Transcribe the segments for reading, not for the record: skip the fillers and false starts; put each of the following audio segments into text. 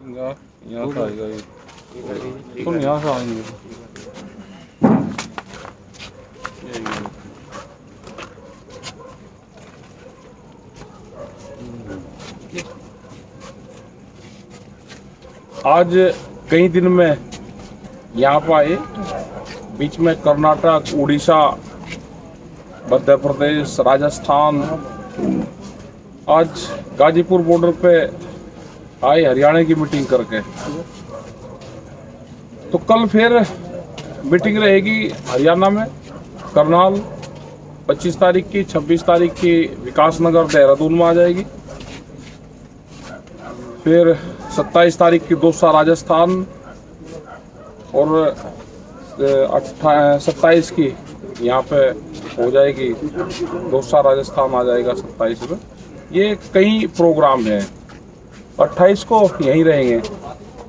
यहाँ से आएगा ये, तुम यहाँ से आएंगे। आज कई दिन में यहाँ पर आए, बीच में कर्नाटक, उड़ीसा, मध्य प्रदेश, राजस्थान, आज गाजीपुर बॉर्डर पे आए हरियाणा की मीटिंग करके। तो कल फिर मीटिंग रहेगी हरियाणा में, करनाल 25 तारीख की, 26 तारीख की विकासनगर देहरादून में आ जाएगी। फिर 27 तारीख की दौसा राजस्थान और 27 की यहाँ पे हो जाएगी, दौसा राजस्थान आ जाएगा 27 में। ये कई प्रोग्राम हैं। 28 को यहीं रहेंगे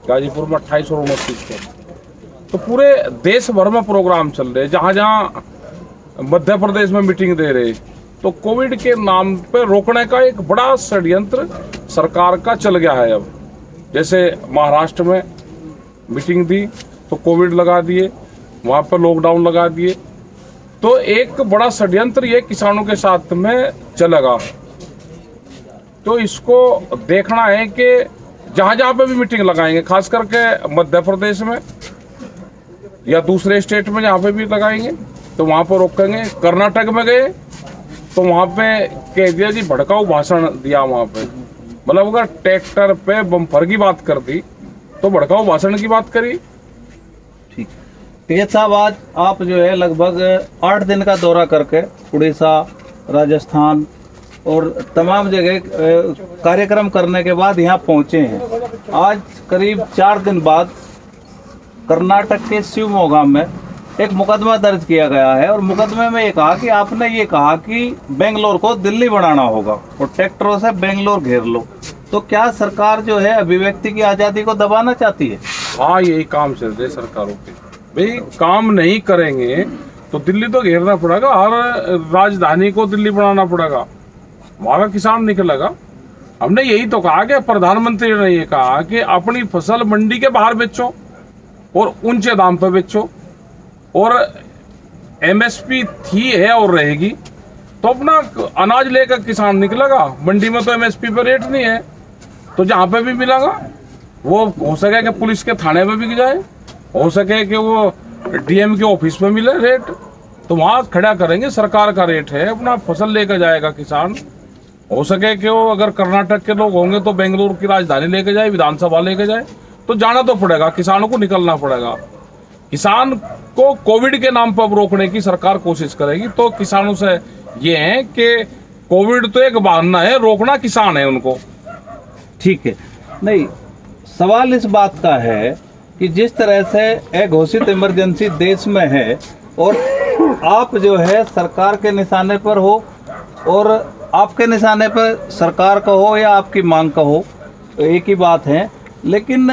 गाजीपुर में, 28 और 29 को। तो पूरे देश भर में प्रोग्राम चल रहे हैं। जहाँ जहाँ मध्य प्रदेश में मीटिंग दे रहे, तो कोविड के नाम पे रोकने का एक बड़ा षड्यंत्र सरकार का चल गया है। अब जैसे महाराष्ट्र में मीटिंग दी तो कोविड लगा दिए, वहाँ पर लॉकडाउन लगा दिए। तो एक बड़ा षड्यंत्र ये किसानों के साथ में चलेगा। तो इसको देखना है कि जहाँ जहाँ पे भी मीटिंग लगाएंगे, खास करके मध्य प्रदेश में या दूसरे स्टेट में जहाँ पे भी लगाएंगे तो वहाँ पर रोकेंगे। कर्नाटक में गए तो वहाँ पे कह दिया जी, भड़काऊ भाषण दिया वहाँ पे, मतलब अगर ट्रैक्टर पे बम्पर की बात कर दी तो भड़काऊ भाषण की बात करी। ठीक है साहब, आज आप जो है लगभग 8 दिन का दौरा करके उड़ीसा, राजस्थान और तमाम जगह कार्यक्रम करने के बाद यहाँ पहुँचे हैं। आज करीब 4 दिन बाद कर्नाटक के शिवमोगा में एक मुकदमा दर्ज किया गया है और मुकदमे में ये कहा कि आपने ये कहा कि बेंगलोर को दिल्ली बनाना होगा और ट्रैक्टरों से बेंगलोर घेर लो। तो क्या सरकार जो है अभिव्यक्ति की आज़ादी को दबाना चाहती है? हाँ, यही काम चल रहे सरकारों के। भाई काम नहीं करेंगे तो दिल्ली तो घेरना पड़ेगा, हर राजधानी को दिल्ली बनाना पड़ेगा, वहाँ का किसान निकलेगा। हमने यही तो कहा कि प्रधानमंत्री ने ये कहा कि अपनी फसल मंडी के बाहर बेचो और ऊंचे दाम पर बेचो, और एमएसपी थी, है और रहेगी। तो अपना अनाज लेकर किसान निकलेगा। मंडी में तो एमएसपी पर रेट नहीं है, तो जहाँ पे भी मिलेगा वो हो सके कि पुलिस के थाने में बिक जाए, हो सके कि वो डीएम के ऑफिस में मिले रेट, तो वहाँ खड़ा करेंगे। सरकार का रेट है, अपना फसल लेकर जाएगा किसान। हो सके कि वो अगर कर्नाटक के लोग होंगे तो बेंगलुरु की राजधानी लेके जाए, विधानसभा लेके जाए, तो जाना तो पड़ेगा, किसानों को निकलना पड़ेगा। किसान को कोविड के नाम पर रोकने की सरकार कोशिश करेगी। तो किसानों से ये है कि कोविड तो एक बहाना है, रोकना किसान है उनको। ठीक है, नहीं, सवाल इस बात का है कि जिस तरह से घोषित इमरजेंसी देश में है और आप जो है सरकार के निशाने पर हो और आपके निशाने पर सरकार का हो या आपकी मांग का हो, एक ही बात है। लेकिन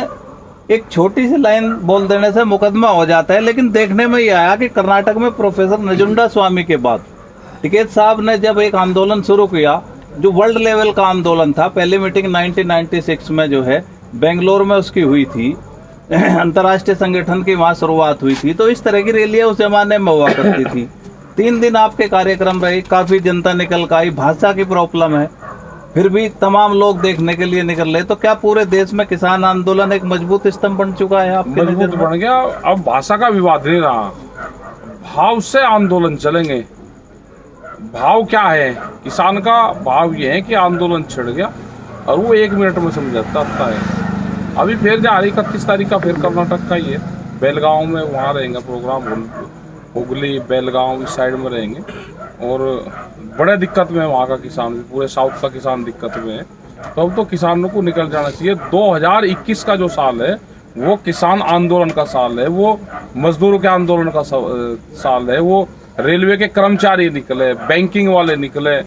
एक छोटी सी लाइन बोल देने से मुकदमा हो जाता है। लेकिन देखने में ये आया कि कर्नाटक में प्रोफेसर नजुंडा स्वामी के बाद टिकैत साहब ने जब एक आंदोलन शुरू किया, जो वर्ल्ड लेवल का आंदोलन था, पहली मीटिंग 1996 में जो है बेंगलोर में उसकी हुई थी, अंतर्राष्ट्रीय संगठन की वहाँ शुरुआत हुई थी। तो इस तरह की रैलियाँ उस जमाने में हुआ करती थी। 3 दिन आपके कार्यक्रम रहे, काफ़ी जनता निकल कर आई। भाषा की प्रॉब्लम है, फिर भी तमाम लोग देखने के लिए निकल रहे। तो क्या पूरे देश में किसान आंदोलन एक मजबूत स्तंभ बन चुका है? आपके मजबूत बन गया। अब भाषा का विवाद नहीं रहा, भाव से आंदोलन चलेंगे। भाव क्या है? किसान का भाव ये है कि आंदोलन छिड़ गया और वो 1 मिनट में समझाता है। अभी फिर जा रही 31 तारीख का फिर कर्नाटक का ही है, बेलगांव में, वहाँ रहेंगे प्रोग्राम। हुगली, बेलगांव इस साइड में रहेंगे और बड़े दिक्कत में है वहाँ का किसान, पूरे साउथ का किसान दिक्कत में है। तो अब तो किसानों को निकल जाना चाहिए। 2021 का जो साल है वो किसान आंदोलन का साल है, वो मजदूरों के आंदोलन का साल है। वो रेलवे के कर्मचारी निकले, बैंकिंग वाले निकले,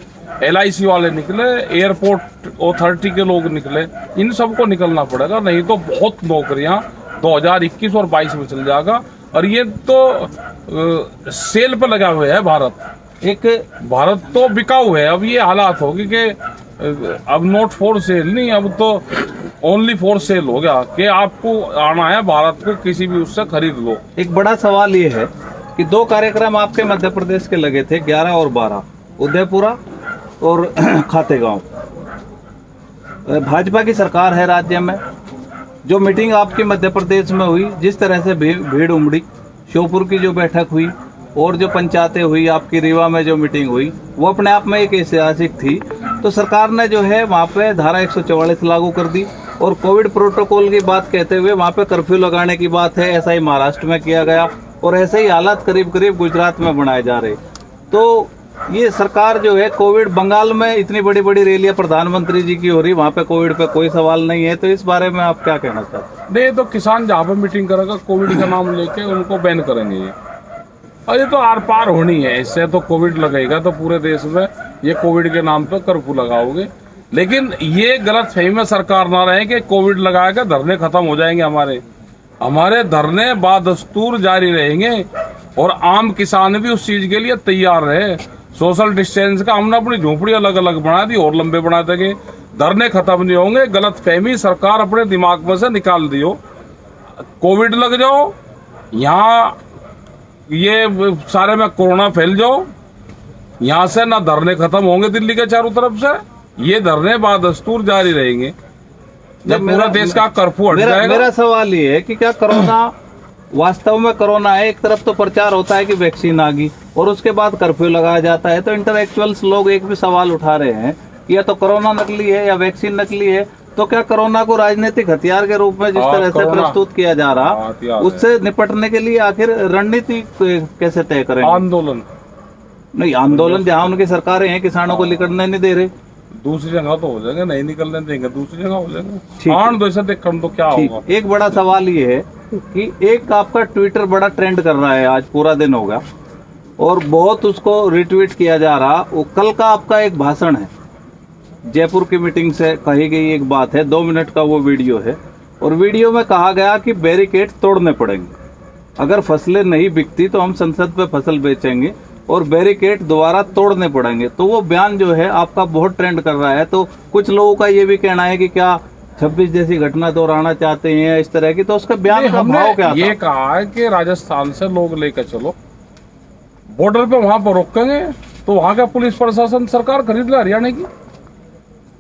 LIC वाले निकले, एयरपोर्ट अथॉरिटी के लोग निकले, इन सबको निकलना पड़ेगा। नहीं तो बहुत नौकरियां 2021 और 22 में चल जाएगा। और ये तो सेल पर लगा हुआ है भारत तो बिकाऊ है। अब ये हालात होगी कि अब नॉट फॉर सेल नहीं, अब तो ओनली फॉर सेल हो गया कि आपको आना है भारत को, किसी भी उससे खरीद लो। एक बड़ा सवाल ये है कि 2 कार्यक्रम आपके मध्य प्रदेश के लगे थे, 11 और 12, उदयपुरा और खातेगांव। भाजपा की सरकार है राज्य में, जो मीटिंग आपकी मध्य प्रदेश में हुई, जिस तरह से भीड़ उमड़ी, श्योपुर की जो बैठक हुई और जो पंचायतें हुई, आपकी रीवा में जो मीटिंग हुई, वो अपने आप में एक ऐतिहासिक थी। तो सरकार ने जो है वहाँ पे धारा 144 लागू कर दी और कोविड प्रोटोकॉल की बात कहते हुए वहाँ पे कर्फ्यू लगाने की बात है। ऐसा ही महाराष्ट्र में किया गया और ऐसे ही हालात करीब करीब गुजरात में बनाए जा रहे। तो ये सरकार जो है कोविड, बंगाल में इतनी बड़ी बड़ी रैलियां प्रधानमंत्री जी की हो रही, वहाँ पे कोविड पे कोई सवाल नहीं है। तो इस बारे में आप क्या कहना चाहते हैं? नहीं, तो किसान जहाँ पे मीटिंग करेगा कोविड का नाम लेके उनको बैन करेंगे ये, और ये तो आर पार होनी है। इससे तो कोविड लगेगा तो पूरे देश में ये कोविड के नाम पे कर्फ्यू लगाओगे। लेकिन ये गलत फहमी में सरकार ना रहे कि कोविड लगाएगा धरने खत्म हो जाएंगे। हमारे धरने बादस्तूर जारी रहेंगे और आम किसान भी उस चीज के लिए तैयार रहे। सोशल डिस्टेंस का हमने अपनी झोपड़ी अलग अलग बना दी और लंबे बना देंगे, धरने खत्म नहीं होंगे। गलत फहमी सरकार अपने दिमाग में से निकाल दियो। कोविड लग जाओ, यहाँ ये सारे में कोरोना फैल जाओ, यहाँ से ना धरने खत्म होंगे दिल्ली के चारों तरफ से, ये धरने बादस्तूर जारी रहेंगे जब पूरा देश का कर्फ्यू हट जाएगा। मेरा सवाल ये है कि क्या कोरोना वास्तव में कोरोना है? एक तरफ तो प्रचार होता है कि वैक्सीन आ गई और उसके बाद कर्फ्यू लगाया जाता है। तो इंटेलेक्चुअल्स लोग एक भी सवाल उठा रहे हैं कि या तो कोरोना नकली है या वैक्सीन नकली है। तो क्या कोरोना को राजनीतिक हथियार के रूप में जिस तरह से प्रस्तुत किया जा रहा, उससे निपटने के लिए आखिर रणनीति कैसे तय करें? आंदोलन नहीं, आंदोलन जहाँ उनकी सरकारें हैं किसानों को निकलने नहीं दे रहे, दूसरी जगह तो हो जाएंगे, नहीं निकलने देंगे दूसरी जगह हो जाएंगे। तो क्या होगा? एक बड़ा सवाल ये है कि एक आपका ट्विटर बड़ा ट्रेंड कर रहा है, आज पूरा दिन होगा और बहुत उसको रिट्वीट किया जा रहा। वो कल का आपका एक भाषण है, जयपुर की मीटिंग से कही गई एक बात है, 2 मिनट का वो वीडियो है और वीडियो में कहा गया कि बैरिकेड तोड़ने पड़ेंगे, अगर फसलें नहीं बिकती तो हम संसद पे फसल बेचेंगे और बैरिकेड दोबारा तोड़ने पड़ेंगे। तो वो बयान जो है आपका बहुत ट्रेंड कर रहा है। तो कुछ लोगों का ये भी कहना है कि क्या 26 जैसी घटना दोहराना चाहते हैं इस तरह की। तो उसका बयान का भाव क्या था? ये कहा है कि राजस्थान से लोग लेकर चलो, बॉर्डर पे वहां पर रोकेंगे तो वहां का पुलिस प्रशासन सरकार खरीद ले हरियाणा की।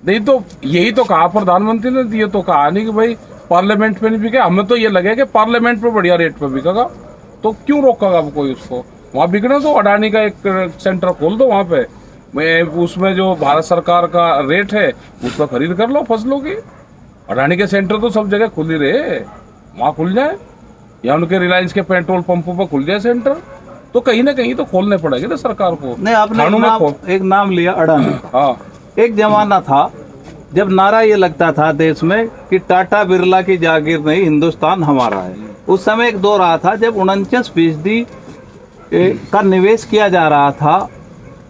नहीं तो यही तो कहा प्रधानमंत्री ने, ये तो कहा नहीं कि भाई पार्लियामेंट में नहीं बिके। हमें तो ये लगे कि पार्लियामेंट पे बढ़िया रेट पे बिकेगा, तो क्यों रोकेगा कोई उसको? वहाँ बिकने तो अडानी का एक सेंटर खोल दो वहाँ पे, उसमें जो भारत सरकार का रेट है उस पर खरीद कर लो फसलों की। अडानी के सेंटर तो सब जगह खुल ही रहे, वहाँ खुल जाए या उनके रिलायंस के पेट्रोल पंपों पर खुल जाए सेंटर। तो कहीं ना कहीं तो खोलने पड़ेंगे ना सरकार को। नहीं, आपने एक नाम लिया अडानी। हाँ, एक जमाना था जब नारा ये लगता था देश में कि टाटा बिरला की जागीर नहीं, हिंदुस्तान हमारा है। उस समय एक दौर रहा था जब 49% का निवेश किया जा रहा था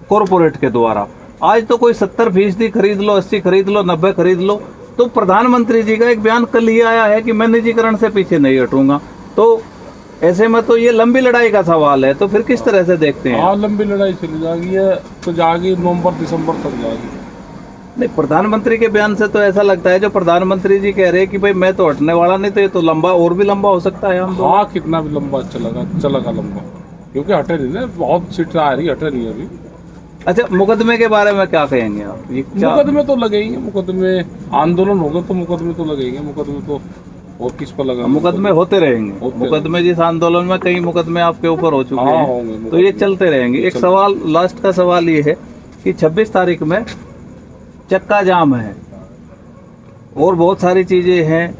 कॉरपोरेट के द्वारा। आज तो कोई 70% खरीद लो, 80 खरीद लो, 90 खरीद लो। तो प्रधानमंत्री जी का एक बयान कल ये आया है कि मैं निजीकरण से पीछे नहीं हटूंगा। तो ऐसे में तो ये लंबी लड़ाई का सवाल है। तो फिर किस तरह से देखते हैं? हाँ, लंबी लड़ाई चली जाएगी, तो जाएगी नवंबर दिसंबर तक जाएगी। नहीं, प्रधानमंत्री के बयान से तो ऐसा लगता है जो प्रधानमंत्री जी कह रहे हैं कि भाई मैं तो हटने वाला नहीं, तो ये तो लंबा और भी लंबा हो सकता है। हम हाँ, कितना भी लंबा चलेगा लंबा, क्योंकि हटे नहीं ना, बहुत सीटें आ रही, हटे नहीं अभी। अच्छा, मुकदमे के बारे में क्या कहेंगे आप? मुकदमे तो लगेंगे, मुकदमे आंदोलन होगा तो मुकदमे तो लगेंगे। मुकदमे तो और किस पर लगा? मुकदमे होते रहेंगे। मुकदमे जिस आंदोलन में कई मुकदमे आपके ऊपर हो चुके हैं, होंगे, तो ये चलते रहेंगे। एक सवाल, लास्ट का सवाल ये है कि 26 तारीख में चक्का जाम है और बहुत सारी चीजें हैं।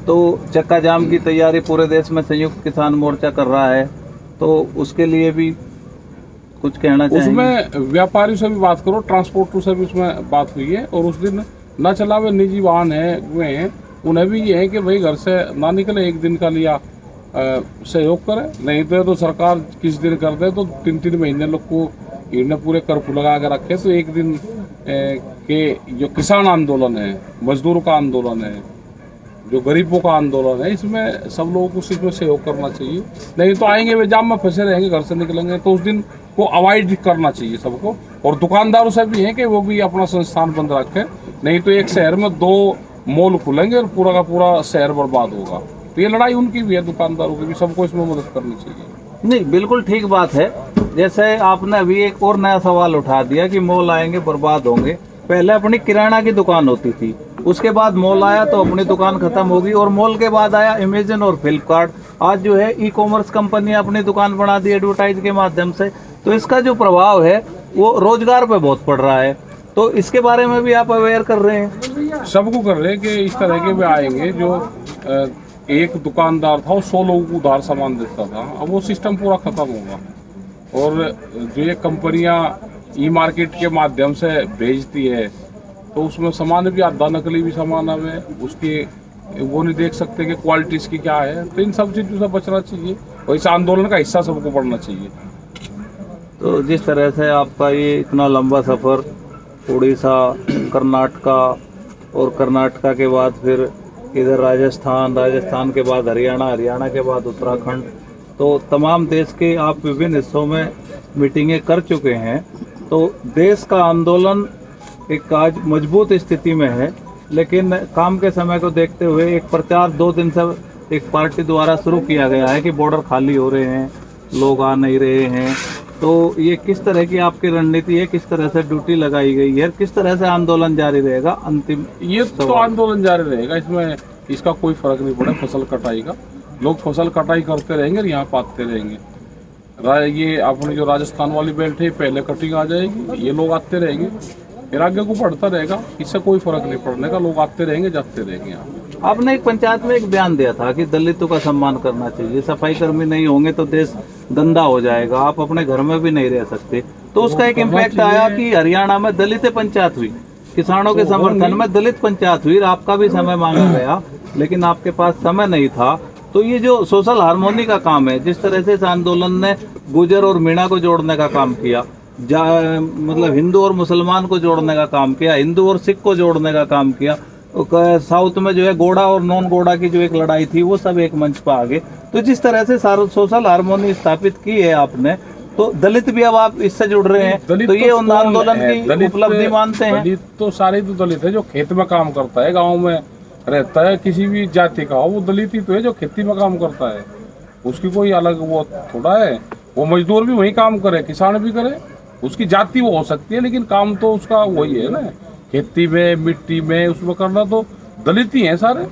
तो चक्का जाम की तैयारी पूरे देश में संयुक्त किसान मोर्चा कर रहा है, तो उसके लिए भी कुछ कहना चाहिए? उसमें व्यापारियों से भी बात करो, ट्रांसपोर्टर से भी उसमें बात हुई है। और उस दिन न चलावे निजी वाहन है हुए हैं, उन्हें भी ये है कि भाई घर से ना निकले, एक दिन का लिया सहयोग करे। नहीं तो सरकार किस दिन कर दे तो 3-3 महीने लोग को इन्हें पूरे कर्फ्यू लगा के रखे। तो एक दिन के जो किसान आंदोलन है, मजदूरों का आंदोलन है, जो गरीबों का आंदोलन है, इसमें सब लोगों को इसमें सहयोग करना चाहिए। नहीं तो आएंगे वे जाम में फंसे रहेंगे, घर से निकलेंगे। तो उस दिन को अवॉइड करना चाहिए सबको। और दुकानदारों से भी है कि वो भी अपना संस्थान बंद रखें। नहीं तो एक शहर में 2 मॉल खुलेंगे और पूरा का पूरा शहर बर्बाद होगा। तो ये लड़ाई उनकी भी है, दुकानदारों की भी, सबको इसमें मदद करनी चाहिए। नहीं, बिल्कुल ठीक बात है। जैसे आपने अभी एक और नया सवाल उठा दिया कि मॉल आएंगे बर्बाद होंगे। पहले अपनी किराना की दुकान होती थी, उसके बाद मॉल आया तो अपनी दुकान खत्म होगी, और मॉल के बाद आया अमेजन और फ्लिपकार्ट। आज जो है ई कॉमर्स कंपनी अपनी दुकान बना दी एडवर्टाइज के माध्यम से। तो इसका जो प्रभाव है वो रोजगार पे बहुत पड़ रहा है। तो इसके बारे में भी आप अवेयर कर रहे हैं? सबको कर रहे हैं कि इस तरह के भी आएंगे जो एक दुकानदार था वो 100 लोगों को उधार सामान देता था, अब वो सिस्टम पूरा खत्म होगा। और जो ये कंपनियां ई मार्केट के माध्यम से भेजती है तो उसमें सामान भी आधा नकली भी सामान है, उसकी वो नहीं देख सकते कि क्वालिटी इसकी क्या है। तो इन सब चीज़ों से बचना चाहिए और इस आंदोलन का हिस्सा सबको बढ़ना चाहिए। तो जिस तरह से आपका ये इतना लंबा सफ़र उड़ीसा, कर्नाटका, और कर्नाटका के बाद फिर इधर राजस्थान, राजस्थान के बाद हरियाणा, हरियाणा के बाद उत्तराखंड, तो तमाम देश के आप विभिन्न हिस्सों में मीटिंगें कर चुके हैं। तो देश का आंदोलन एक आज मजबूत स्थिति में है, लेकिन काम के समय को देखते हुए एक प्रचार 2 दिन से एक पार्टी द्वारा शुरू किया गया है कि बॉर्डर खाली हो रहे हैं, लोग आ नहीं रहे हैं। तो ये किस तरह की आपकी रणनीति है, किस तरह से ड्यूटी लगाई गई है, किस तरह से आंदोलन जारी रहेगा? अंतिम ये तो आंदोलन जारी रहेगा, इसमें इसका कोई फर्क नहीं पड़ा। फसल कटाई का लोग फसल कटाई करते रहेंगे और यहाँ पाते रहेंगे। ये अपनी जो राजस्थान वाली बेल्ट है पहले कटिंग आ जाएगी, ये लोग आते रहेंगे, फिर आगे को बढ़ता रहेगा। इससे कोई फर्क नहीं पड़ने का, लोग आते रहेंगे जाते रहेंगे। यहाँ आपने एक पंचायत में एक बयान दिया था कि दलितों का सम्मान करना चाहिए, सफाई कर्मी नहीं होंगे तो देश गंदा हो जाएगा, आप अपने घर में भी नहीं रह सकते। तो उसका एक इम्पैक्ट आया कि हरियाणा में दलित पंचायत हुई, किसानों के समर्थन में दलित पंचायत हुई, आपका भी समय मांगा गया लेकिन आपके पास समय नहीं था। तो ये जो सोशल हार्मोनी का काम है, जिस तरह से इस आंदोलन ने गुजर और मीणा को जोड़ने का काम किया, मतलब हिंदू और मुसलमान को जोड़ने का काम किया, हिंदू और सिख को जोड़ने का काम किया, साउथ में जो है गोड़ा और नॉन गोड़ा की जो एक लड़ाई थी वो सब एक मंच पर आ गए। तो जिस तरह से सोशल हार्मोनी स्थापित की है आपने, तो दलित भी अब आप इससे जुड़ रहे हैं, तो ये उन आंदोलन की उपलब्धि मानते हैं? दलित तो सारे तो दलित है जो खेत में काम करता है, गाँव में रहता है, किसी भी जाति का हो, वो दलित ही तो है जो खेती में काम करता है। उसकी कोई अलग वो थोड़ा है, वो मजदूर भी वही काम करे, किसान भी करे, उसकी जाति वो हो सकती है लेकिन काम तो उसका वही है ना, खेती में, मिट्टी में, उसमें करना तो दलित ही है सारे।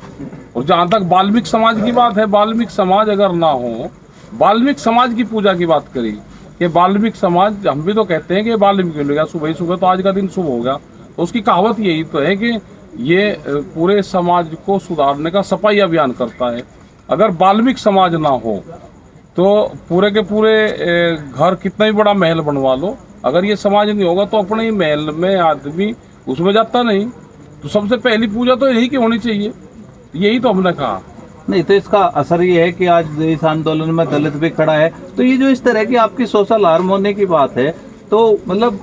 और जहाँ तक वाल्मीकि समाज की बात है, वाल्मीकि समाज अगर ना हो, वाल्मीकि समाज की पूजा की बात करी कि वाल्मीकि समाज, हम भी तो कहते हैं कि वाल्मीकि हो गया, सुबह सुबह तो आज का दिन शुभ हो गया। तो उसकी कहावत यही तो है कि ये पूरे समाज को सुधारने का सफाई अभियान करता है। अगर वाल्मीकि समाज ना हो तो पूरे के पूरे घर कितना ही बड़ा महल बनवा लो, अगर ये समाज नहीं होगा तो अपने ही महल में आदमी उसमें जाता नहीं। तो सबसे पहली पूजा तो यही की होनी चाहिए, यही तो हमने कहा। नहीं, तो इसका असर ये है कि आज इस आंदोलन में दलित भी खड़ा है। तो ये जो इस तरह की आपकी सोशल हार्मोनी की बात है, तो मतलब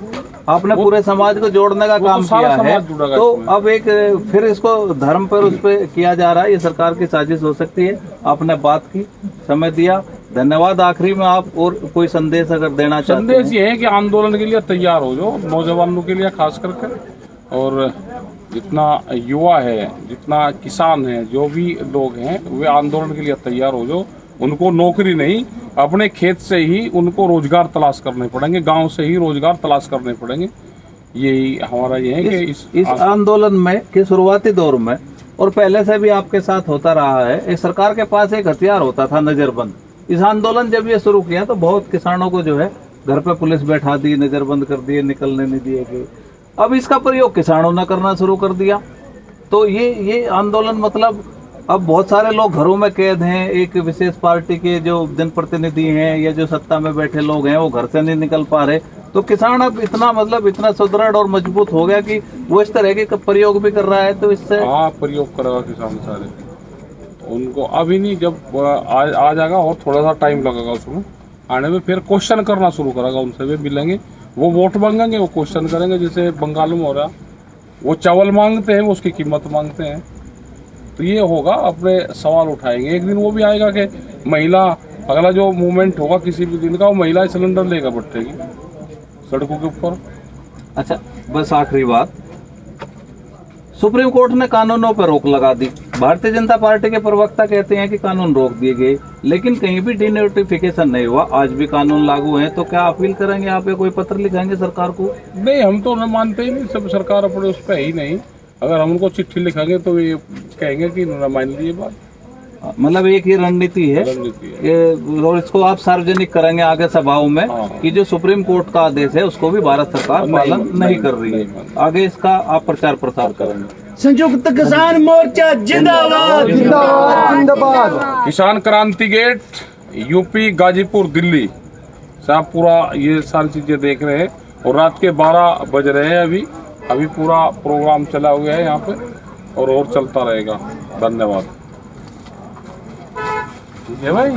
आपने पूरे समाज को जोड़ने का काम किया है। तो अब एक फिर इसको धर्म पर उस पर किया जा रहा है, ये सरकार की साजिश हो सकती है। आपने बात की, समय दिया, धन्यवाद। आखिरी में आप और कोई संदेश अगर देना चाहते हैं? संदेश ये है कि आंदोलन के लिए तैयार हो जाओ, नौजवानों के लिए खास करके, और जितना युवा है, जितना किसान है, जो भी लोग हैं, वे आंदोलन के लिए तैयार हो जाओ। उनको नौकरी नहीं, अपने खेत से ही उनको रोजगार तलाश करने पड़ेंगे, गांव से ही रोजगार तलाश करने पड़ेंगे। यही हमारा ये है कि इस आंदोलन में के शुरुआती दौर में और पहले से भी आपके साथ होता रहा है, एक सरकार के पास एक हथियार होता था, नजरबंद। इस आंदोलन जब ये शुरू किया तो बहुत किसानों को जो है घर पे पुलिस बैठा दी, नजरबंद कर दिए, निकलने नहीं दिए गए। अब इसका प्रयोग किसानों ने करना शुरू कर दिया। तो ये आंदोलन मतलब अब बहुत सारे लोग घरों में कैद हैं, एक विशेष पार्टी के जो जनप्रतिनिधि हैं या जो सत्ता में बैठे लोग हैं वो घर से नहीं निकल पा रहे। तो किसान अब इतना सुदृढ़ और मजबूत हो गया कि वो इस तरह के प्रयोग भी कर रहा है। तो इससे प्रयोग करेगा किसान सारे, उनको अभी नहीं, जब आ जाएगा और थोड़ा सा टाइम लगेगा उसमें आने में, फिर क्वेश्चन करना शुरू करेगा। उनसे भी मिलेंगे, वो वोट मांगेंगे, वो क्वेश्चन करेंगे। जैसे बंगाल में हो रहा, वो चावल मांगते हैं, वो उसकी कीमत मांगते हैं। तो ये होगा, अपने सवाल उठाएंगे। एक दिन वो भी आएगा कि महिला, अगला जो मूवमेंट होगा किसी भी दिन का, वो महिला सिलेंडर लेगा भट्टे की सड़कों के ऊपर। अच्छा, बस आखिरी बात, सुप्रीम कोर्ट ने कानूनों पर रोक लगा दी। भारतीय जनता पार्टी के प्रवक्ता कहते हैं कि कानून रोक दिए गए, लेकिन कहीं भी डिनोटिफिकेशन नहीं हुआ, आज भी कानून लागू है। तो क्या अपील करेंगे आप, या कोई पत्र लिखेंगे सरकार को? नहीं, हम तो न मानते ही नहीं, सब सरकार अपने उस पर ही नहीं। अगर हम उनको चिट्ठी लिखेंगे तो ये कहेंगे कि न मान लीजिए बात, मतलब एक ही रणनीति है रणनीति है। ये, और इसको आप सार्वजनिक करेंगे आगे सभाओं में हाँ। कि जो सुप्रीम कोर्ट का आदेश है उसको भी भारत सरकार पालन नहीं कर रही है। आगे इसका आप प्रचार प्रसार करेंगे। संयुक्त किसान मोर्चा जिंदाबाद जिंदाबाद जिंदाबाद। किसान क्रांति गेट यूपी गाजीपुर दिल्ली से आप पूरा ये सारी चीजें देख रहे हैं, और रात के 12 बज रहे हैं अभी पूरा प्रोग्राम चला हुआ है यहाँ पे और चलता रहेगा। धन्यवाद। ठीक है भाई।